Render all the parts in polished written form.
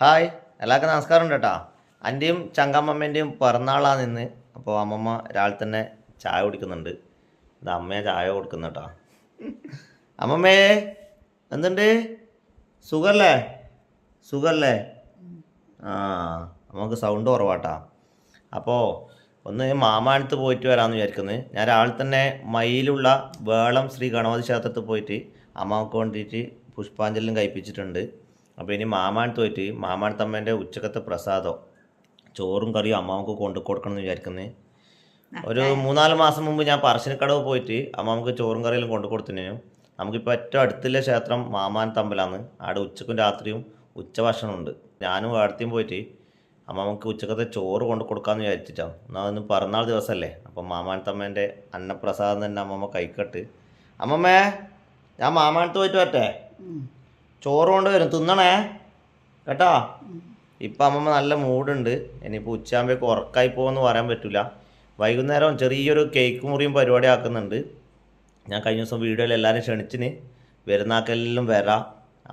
Hi, എല്ലാവർക്കും നമസ്കാരം ഉണ്ട് കേട്ടോ. എൻ്റെയും ചങ്കമ്മമ്മേൻ്റെയും പിറന്നാളാണ് ഇന്ന്. അപ്പോൾ അമ്മമ്മ രാവിലെ തന്നെ ചായ കുടിക്കുന്നുണ്ട്. ഇത് അമ്മയെ ചായ കൊടുക്കുന്ന കേട്ടോ. അമ്മമ്മേ എന്തുണ്ട്? സുഖല്ലേ? സുഖല്ലേ? ആ, നമുക്ക് സൗണ്ട് കുറവാട്ടാ. അപ്പോൾ ഒന്ന് മാമാനത്ത് പോയിട്ട് വരാമെന്ന് വിചാരിക്കുന്നത്. ഞാൻ രാവിലെ തന്നെ മയിലുള്ള വേളം ശ്രീ ഗണപതി ക്ഷേത്രത്തിൽ പോയിട്ട് അമ്മക്ക് വേണ്ടിയിട്ട് പുഷ്പാഞ്ജലിയും കഴിപ്പിച്ചിട്ടുണ്ട്. അപ്പോൾ ഇനി മാമാനത്ത് പോയിട്ട് മാമാനത്തമ്മേൻ്റെ ഉച്ചക്കത്തെ പ്രസാദം ചോറും കറിയും അമ്മാവർക്ക് കൊണ്ടു കൊടുക്കണം എന്ന് വിചാരിക്കുന്നത്. ഒരു 3-4 മാസം മുമ്പ് ഞാൻ പറശ്ശിനിക്കടവ് പോയിട്ട് അമ്മാവർക്ക് ചോറും കറിയെല്ലാം കൊണ്ടു കൊടുത്തിനു. നമുക്കിപ്പോൾ ഏറ്റവും അടുത്തുള്ള ക്ഷേത്രം മാമാനത്തമ്പലമാണ്. അവിടെ ഉച്ചക്കും രാത്രിയും ഉച്ചഭക്ഷണമുണ്ട്. ഞാനും അടുത്തേയും പോയിട്ട് അമ്മാവർക്ക് ഉച്ചക്കത്തെ ചോറ് കൊണ്ടു കൊടുക്കാമെന്ന് വിചാരിച്ചിട്ടാണ്. എന്നാൽ അതൊന്ന് പിറന്നാൾ ദിവസമല്ലേ, അപ്പം മാമാനത്തമ്മേൻ്റെ അന്നപ്രസാദം തന്നെ അമ്മമ്മ കഴിക്കട്ട്. അമ്മമ്മേ, ഞാൻ മാമാനത്ത് പോയിട്ട് വരട്ടെ? ചോറ് കൊണ്ട് വരും, തിന്നണേ കേട്ടോ. ഇപ്പം അമ്മമ്മ നല്ല മൂടുണ്ട്. ഇനിയിപ്പോൾ ഉച്ചയാകുമ്പോഴേക്ക് ഉറക്കായി പോകുമെന്ന് പറയാൻ പറ്റില്ല. വൈകുന്നേരം ചെറിയൊരു കേക്ക് മുറിയും പരിപാടി ആക്കുന്നുണ്ട്. ഞാൻ കഴിഞ്ഞ ദിവസം വീഡിയോയിൽ എല്ലാവരും ക്ഷണിച്ചിന്. വരുന്നാക്കെല്ലാം വരാം,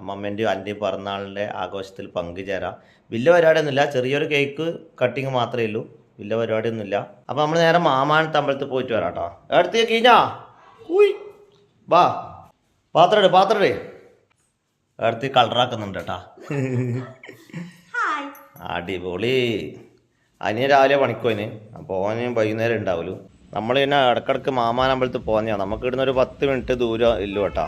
അമ്മമ്മേൻ്റെയും അൻ്റെയും പിറന്നാളിൻ്റെ ആഘോഷത്തിൽ പങ്കുചേരാം. വലിയ പരിപാടിയൊന്നുമില്ല, ചെറിയൊരു കേക്ക് കട്ടിങ് മാത്രമേ ഉള്ളൂ, വലിയ പരിപാടിയൊന്നുമില്ല. അപ്പോൾ നമ്മൾ നേരെ മാമാനത്ത് അമ്പലത്തിൽ പോയിട്ട് വരാം കേട്ടോ. അടുത്തേക്ക് കഴിഞ്ഞാ വാ, പാത്രടേ അടുത്ത് കളറാക്കുന്നുണ്ട് കേട്ടാ. അടിപൊളി. അനിയൻ രാവിലെ പണിക്കോയിന്, അപ്പോൾ ഓന് വൈകുന്നേരം ഉണ്ടാവുള്ളൂ. നമ്മൾ പിന്നെ ഇടക്കിടക്ക് മാമാനമ്പലത്തിൽ പോകുന്നതാണ്. നമുക്കിടുന്ന ഒരു 10 മിനിറ്റ് ദൂരം ഇല്ലു കേട്ടോ.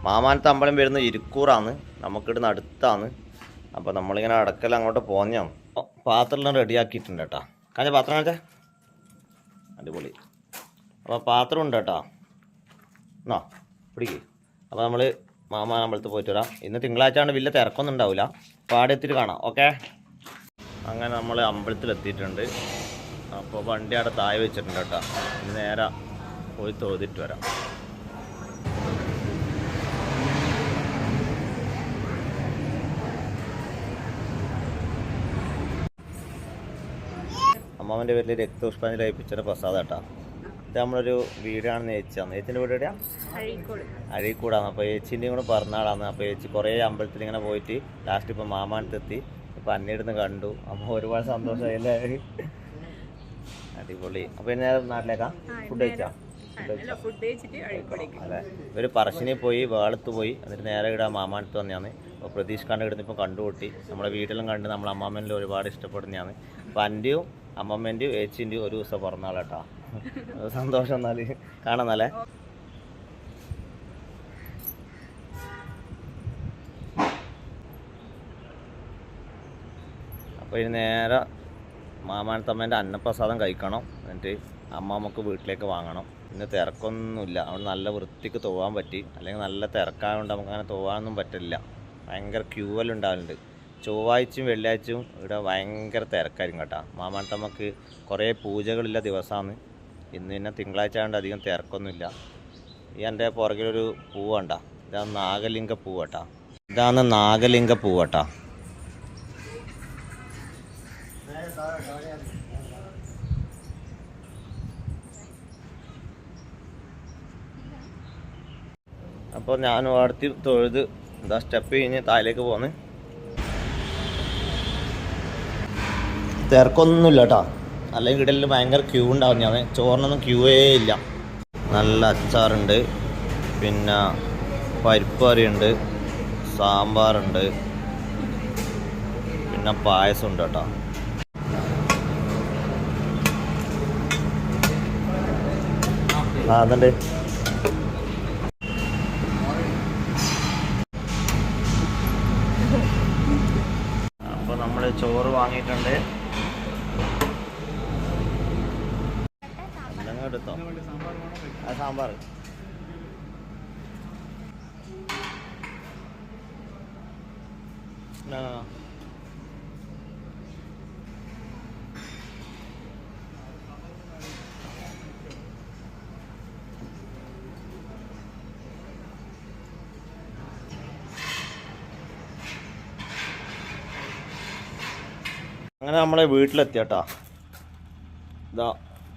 മാമാനത്തെ അമ്പലം വരുന്ന ഇരിക്കൂറാണ്, നമുക്കിടുന്ന അടുത്താണ്. അപ്പോൾ നമ്മളിങ്ങനെ ഇടക്കൽ അങ്ങോട്ട് പോകുന്നതാണ്. പാത്രമെല്ലാം റെഡിയാക്കിയിട്ടുണ്ട് കേട്ടോ. കാഞ്ഞ പാത്രം കാണിച്ചാൽ അടിപൊളി. അപ്പോൾ പാത്രം ഉണ്ട് കേട്ടോ. എന്നാ പിടിക്ക്. അപ്പോൾ നമ്മൾ മാമാനമ്പലത്തിൽ പോയിട്ട് വരാം. ഇന്ന് തിങ്കളാഴ്ച കൊണ്ട് വലിയ തിരക്കൊന്നും ഉണ്ടാവില്ല. പാടെത്തിയിട്ട് കാണാം. ഓക്കെ. അങ്ങനെ നമ്മൾ അമ്പലത്തിലെത്തിയിട്ടുണ്ട്. അപ്പോൾ വണ്ടി അവിടെ താഴെ വെച്ചിട്ടുണ്ട് കേട്ടോ. ഇനി നേരെ പോയി തൊഴുതിട്ട് വരാം. അമ്മാവൻ്റെ പേരിൽ രക്തപുഷ്പാഞ്ജലി കഴിപ്പിച്ചൊരു പ്രസാദം കേട്ടോ. ഇത് നമ്മളൊരു വീടാണെന്ന് ചേച്ചിയാണ്. ചേച്ചിൻ്റെ വീട് എവിടെയാണ്? അഴീക്കൂടാണ്. അപ്പോൾ ചേച്ചീൻ്റെയും കൂടെ പിറന്നാളാണ്. അപ്പോൾ ചേച്ചി കുറേ അമ്പലത്തിൽ ഇങ്ങനെ പോയിട്ട് ലാസ്റ്റ് ഇപ്പോൾ മാമാനത്തെത്തി. ഇപ്പോൾ അന്നേടുന്ന് കണ്ടു. അപ്പോൾ ഒരുപാട് സന്തോഷമായില്ലേ? അടിപൊളി. അപ്പോൾ ഇനി നാട്ടിലേക്കാ? ഫുഡ് കഴിച്ചാ? അതെ, ഒരു പറശ്ശിനി പോയി, വേളത്ത് പോയി, എന്നിട്ട് നേരെ ഇവിടെ മാമാനത്ത് വന്നെയാണ്. അപ്പോൾ പ്രതീഷ് കണ്ട് ഇവിടുന്ന് ഇപ്പോൾ കണ്ടുകൂട്ടി. നമ്മളെ വീട്ടിലും കണ്ട് നമ്മളെ അമ്മാമ്മേൻ്റെ ഒരുപാട് ഇഷ്ടപ്പെടുന്നതാണ്. അപ്പോൾ അൻ്റെയും അമ്മമ്മേൻ്റെയും ഏച്ചിൻ്റെയും ഒരു ദിവസം പിറന്നാളാട്ടോ. സന്തോഷം. എന്നാൽ കാണാന്നല്ലേ. അപ്പോൾ ഇനി നേരെ മാമാനത്തമ്മേൻ്റെ അന്നപ്രസാദം കഴിക്കണം. എന്നിട്ട് അമ്മാമ്മക്ക് വീട്ടിലേക്ക് വാങ്ങണം. ഇന്ന് തിരക്കൊന്നുമില്ല, അവിടെ നല്ല വൃത്തിക്ക് തോവാൻ പറ്റി. അല്ലെങ്കിൽ നല്ല തിരക്കായതുകൊണ്ട് നമുക്കങ്ങനെ തോവാനൊന്നും പറ്റില്ല. ഭയങ്കര ക്യൂവെല്ലാം ഉണ്ടാവലുണ്ട്. ചൊവ്വാഴ്ചയും വെള്ളിയാഴ്ചയും ഇവിടെ ഭയങ്കര തിരക്കായിരിക്കും കേട്ടോ. മാമാനത്തമ്മക്ക് കുറേ പൂജകളില്ല ദിവസമാണ്. ഇന്ന് പിന്നെ തിങ്കളാഴ്ച ആയതുകൊണ്ട് അധികം തിരക്കൊന്നുമില്ല. ഈ എൻ്റെ പുറകിലൊരു പൂവ് കണ്ട, ഇതാണ് നാഗലിംഗ പൂവ് കേട്ടോ. ഇതാണ് നാഗലിംഗ പൂവ് കേട്ടോ. അപ്പോൾ ഞാൻ അടുത്ത് തൊഴുത് എന്താ സ്റ്റെപ്പ് കഴിഞ്ഞ് താഴേക്ക് പോന്ന്. തിരക്കൊന്നുമില്ല കേട്ടോ. അല്ലെങ്കിൽ ഇടയിൽ ഭയങ്കര ക്യൂ ഉണ്ടാവും. ഞാൻ ചോറിനൊന്നും ക്യൂവേ ഇല്ല. നല്ല അച്ചാറുണ്ട്, പിന്നെ പരിപ്പ് കറിയുണ്ട്, സാമ്പാറുണ്ട്, പിന്നെ പായസം ഉണ്ട് കേട്ടോ. അതുണ്ട്. അപ്പോൾ നമ്മൾ ചോറ് വാങ്ങിയിട്ടുണ്ട്. എടുത്തോ ആ സാമ്പാർ. അങ്ങനെ നമ്മളെ വീട്ടിലെത്തി കേട്ടോ. ഇതാ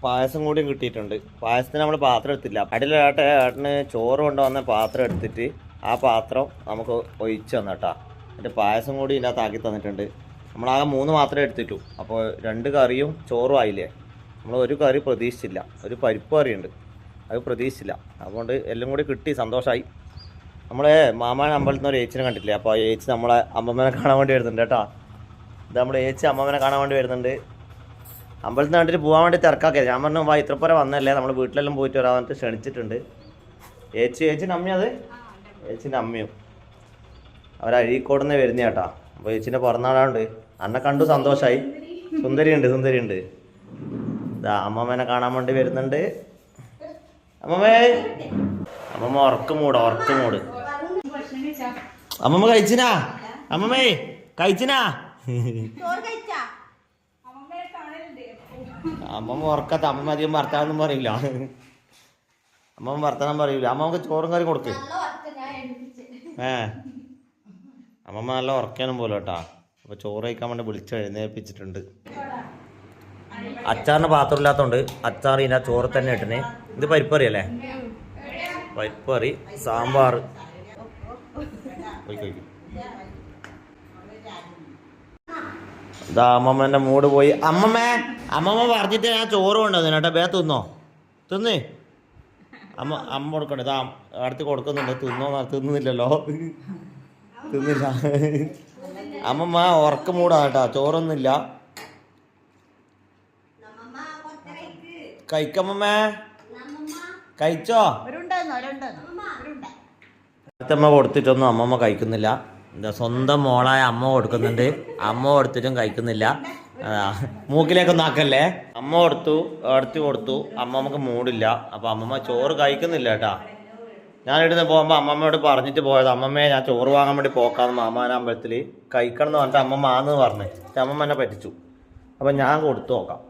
പായസം കൂടി കിട്ടിയിട്ടുണ്ട്. പായസത്തിന് നമ്മൾ പാത്രം എടുത്തില്ല. ഏട്ടന് ചോറ് കൊണ്ടുവന്ന പാത്രം എടുത്തിട്ട് ആ പാത്രം നമുക്ക് ഒഴിച്ച് തന്നു കേട്ടോ. എന്നിട്ട് പായസം കൂടി ഇതിനകത്ത് ആക്കി തന്നിട്ടുണ്ട്. നമ്മളാകെ 3 മാത്രമേ എടുത്തിട്ടു. അപ്പോൾ 2 കറിയും ചോറും ആയില്ലേ. നമ്മൾ ഒരു കറി പ്രതീക്ഷിച്ചില്ല, ഒരു പരിപ്പ് കറിയുണ്ട്, അത് പ്രതീക്ഷിച്ചില്ല. അതുകൊണ്ട് എല്ലാം കൂടി കിട്ടി, സന്തോഷമായി. നമ്മളെ മാമാൻ അമ്പലത്തിൽ നിന്ന് ഒരു ഏച്ചിനെ കണ്ടിട്ടില്ലേ, അപ്പോൾ ആ ഏച്ചി നമ്മളെ അമ്മമ്മനെ കാണാൻ വേണ്ടി വരുന്നുണ്ട് കേട്ടോ. ഇത് നമ്മൾ ഏച്ചി അമ്മമ്മനെ കാണാൻ വേണ്ടി വരുന്നുണ്ട്. അമ്പലത്തിൽ നിന്ന് കണ്ടിട്ട് പോകാൻ വേണ്ടി തിരക്കാക്കിയത്. ഞാൻ പറഞ്ഞു, വാ ഇത്രപ്പുറം വന്നല്ലേ, നമ്മൾ വീട്ടിലെല്ലാം പോയിട്ട് വരാൻ ക്ഷണിച്ചിട്ടുണ്ട്. ഏച്ചിൻ്റെ അമ്മയും, അത് ഏച്ചിൻ്റെ അമ്മയും അവർ അഴീക്കോട് നിന്ന് വരുന്ന കേട്ടാ. അപ്പോൾ ഏച്ചിൻ്റെ പിറന്നാളുണ്ട്. അന്നെ കണ്ടു സന്തോഷമായി. സുന്ദരിയുണ്ട്. ഇതാ അമ്മമ്മേനെ കാണാൻ വേണ്ടി വരുന്നുണ്ട്. അമ്മമ്മ ഉറക്കം മൂട്. അമ്മമ്മ കഴിച്ചിനാ? അമ്മമ്മേ കഴിച്ചിനാ? അമ്മമ്മ ഉറക്കത്ത. അമ്മമ്മ അധികം വർത്താനൊന്നും പറയില്ല. അമ്മമ്മ വർത്താനം പറയൂല. അമ്മമ്മക്ക് ചോറും കറി കൊടുക്ക്. അമ്മമ്മ നല്ല ഉറക്കാനും പോലെ കേട്ടാ. അപ്പോൾ ചോറ് കഴിക്കാൻ വേണ്ടി വിളിച്ച് എഴുന്നേൽപ്പിച്ചിട്ടുണ്ട്. അച്ചാറിന് പാത്രം ഇല്ലാത്തതുകൊണ്ട് അച്ചാർ ഇതിൻ്റെ ചോറ് തന്നെ ഇട്ടിന്. ഇത് പരിപ്പറി അല്ലേ? പരിപ്പറി, സാമ്പാർ. ഇതാ അമ്മമ്മേൻ്റെ മൂട് പോയി. അമ്മമ്മ പറഞ്ഞിട്ട് ഞാൻ ചോറ് കൊണ്ടുവന്നു കേട്ടോ. ബേ തിന്നോ? തിന്ന്. അമ്മ കൊടുക്കണ്ടേ? ഇതാ അടുത്ത് കൊടുക്കുന്നുണ്ട്. തിന്നില്ലല്ലോ. തിന്നില്ല. അമ്മമ്മ ഉറക്ക മൂടാ കേട്ടോ. ചോറൊന്നുമില്ല. കഴിക്കമ്മമ്മേ, കഴിച്ചോ? അമ്മ കൊടുത്തിട്ടൊന്നും അമ്മമ്മ കഴിക്കുന്നില്ല. എന്താ സ്വന്തം മോളായ അമ്മ കൊടുക്കുന്നുണ്ട്, അമ്മ കൊടുത്തിട്ടും കഴിക്കുന്നില്ല. മൂക്കിലേക്കൊന്നും ആക്കല്ലേ. അമ്മ കൊടുത്തു. അമ്മമ്മക്ക് മൂടില്ല. അപ്പോൾ അമ്മമ്മ ചോറ് കഴിക്കുന്നില്ല കേട്ടാ. ഞാൻ ഇവിടുന്ന് പോകുമ്പോൾ അമ്മമ്മയോട് പറഞ്ഞിട്ട് പോയത്, അമ്മമ്മയെ ഞാൻ ചോറ് വാങ്ങാൻ വേണ്ടി പോക്കാന്ന് മാമാന അമ്പലത്തിൽ കഴിക്കണം എന്ന് പറഞ്ഞിട്ട് അമ്മമ്മ ആന്ന് പറഞ്ഞു. പക്ഷെ അമ്മമ്മ എന്നെ പറ്റിച്ചു. അപ്പം ഞാൻ കൊടുത്തു നോക്കാം.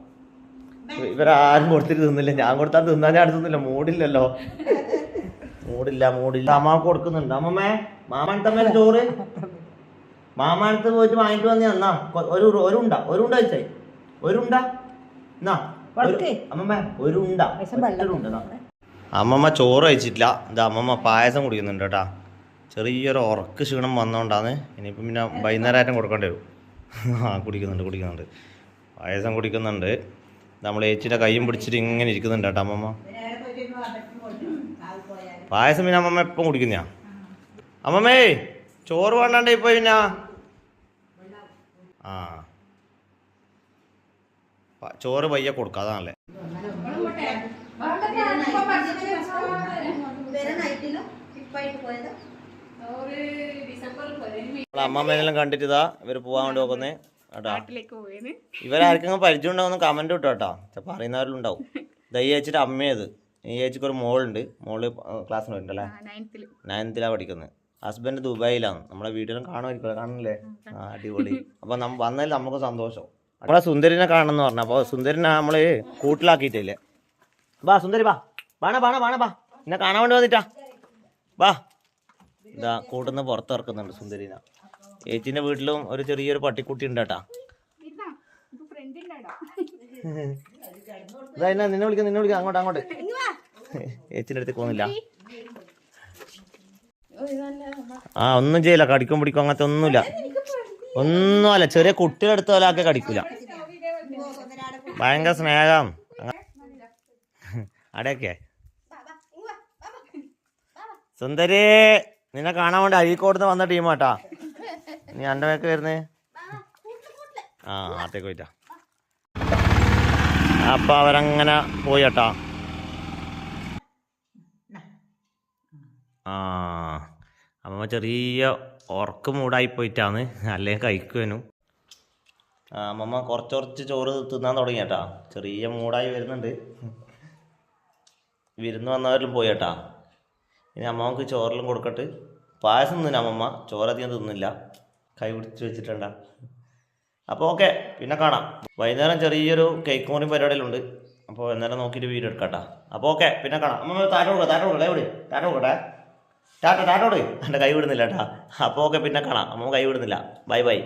ഇവരാരും കൊടുത്തിട്ട് തിന്നില്ല. ഞാൻ കൊടുത്താൽ തിന്നാൻ ഞാൻ തിന്നില്ല. മൂടില്ല. അമ്മക്ക് കൊടുക്കുന്നുണ്ട്. അമ്മമ്മേ, മാമാനത്തമ്മേലെ ചോറ് മാമാനത്ത് പോയിട്ട് വാങ്ങിട്ട് വന്നേ. എന്നാ ഒരു ഉണ്ട വെച്ചേ. എന്നാ അമ്മമ്മ ഒരു ഉണ്ട. അമ്മമ്മ ചോറ് കഴിച്ചിട്ടില്ല. ഇത് അമ്മമ്മ പായസം കുടിക്കുന്നുണ്ട് കേട്ടാ. ചെറിയൊരു ഉറക്ക് ക്ഷീണം വന്നോണ്ടാണ്. ഇനിയിപ്പം പിന്നെ വൈകുന്നേരം കൊടുക്കേണ്ടി വരും. കുടിക്കുന്നുണ്ട്. പായസം കുടിക്കുന്നുണ്ട്. നമ്മൾ ഏച്ചിൻ്റെ കൈയും പിടിച്ചിട്ട് ഇങ്ങനെ ഇരിക്കുന്നുണ്ട് കേട്ടോ അമ്മമ്മ. പായസം പിന്നെ അമ്മമ്മ എപ്പം കുടിക്കുന്നയാ? അമ്മമ്മേ ചോറ് വേണ്ടാണ്ട് ഇപ്പൊ പിന്നെ ചോറ് പയ്യെ കൊടുക്കാം, അതാണല്ലേ. അമ്മമ്മേനെല്ലാം കണ്ടിട്ട് ഇതാ ഇവര് പോവാൻ വേണ്ടി നോക്കുന്നേ കേട്ടോ. ഇവരാർക്കെങ്കിലും പരിചയം ഉണ്ടാവുന്ന കമന്റ് കിട്ടോ കേട്ടോ. പറയുന്നവരിലുണ്ടാവും. ദൈ ചേച്ചിയുടെ അമ്മയത്. ഈ ചേച്ചിക്ക് ഒരു മോളുണ്ട്. മോള് ക്ലാസ്സിന് വരുന്നുണ്ടല്ലേ? 9th പഠിക്കുന്നത്. ഹസ്ബൻഡ് ദുബായിലാണ്. നമ്മളെ വീട്ടിലും കാണുന്നില്ലേ? അടിപൊളി. അപ്പൊ വന്നതിൽ നമുക്ക് സന്തോഷം. നമ്മളെ സുന്ദരിനെ കാണണമെന്ന് പറഞ്ഞു. അപ്പോൾ സുന്ദരിനെ നമ്മള് കൂട്ടിലാക്കിയിട്ടില്ലേ. ബാ സുന്ദരി, ബാ എന്നെ കാണാൻ വേണ്ടി വന്നിട്ടാ. ബാ. ഇതാ കൂട്ടുന്ന പുറത്തിറക്കുന്നുണ്ട് സുന്ദരിനെ. ചേച്ചിന്റെ വീട്ടിലും ഒരു ചെറിയൊരു പട്ടിക്കുട്ടി ഉണ്ട് കേട്ടാ. നിന്നെ വിളിക്കാം അങ്ങോട്ട്. ചേച്ചിന്റെ അടുത്ത് പോകുന്നില്ല. ഒന്നും ചെയ്യില്ല. കടിക്കും പിടിക്കും അങ്ങനത്തെ ഒന്നുമല്ല. ചെറിയ കുട്ടിയുടെ അടുത്ത് പോലാക്കെ കടിക്കൂല. ഭയങ്കര സ്നേഹം അടയൊക്കെ. സുന്ദരി, നിന്നെ കാണാൻ വേണ്ടി അഴീക്കോട് വന്ന ടീമാട്ടാ. നീ എൻ്റെ മേക്ക് വരുന്നേ? ആത്തേക്ക് പോയിട്ടാ. അപ്പൊ അവരങ്ങനെ പോയി കേട്ടാ. അമ്മ ചെറിയ ഉറക്കം മൂടായി പോയിട്ടാണ്, അല്ലെങ്കിൽ കഴിക്കുവാനും. അമ്മമ്മ കുറച്ച് ചോറ് തിന്നാൻ തുടങ്ങി കേട്ടാ. ചെറിയ മൂടായി വരുന്നുണ്ട്. വിരുന്ന് വന്നവരിലും പോയി കേട്ടാ. ഇനി അമ്മമ്മക്ക് ചോറെല്ലാം കൊടുക്കട്ട്. പായസം തിന്നില്ല അമ്മമ്മ, ചോറധികം തിന്നില്ല. കൈ പിടിച്ച് വെച്ചിട്ടുണ്ടാ. അപ്പോൾ ഓക്കെ, പിന്നെ കാണാം. വൈകുന്നേരം ചെറിയൊരു കേക്ക് മുറി പരിപാടിയിലുണ്ട്. അപ്പോൾ വൈകുന്നേരം നോക്കിയിട്ട് വീഡിയോ എടുക്കാട്ടാ. അപ്പോൾ ഓക്കെ, പിന്നെ കാണാം. അമ്മ താറ്റ കൊടുക്കട്ടെ. ടാറ്റോട് എൻ്റെ കൈ വിടുന്നില്ല കേട്ടാ. അപ്പോൾ ഓക്കെ, പിന്നെ കാണാം. അമ്മ കൈ വിടുന്നില്ല. ബൈ.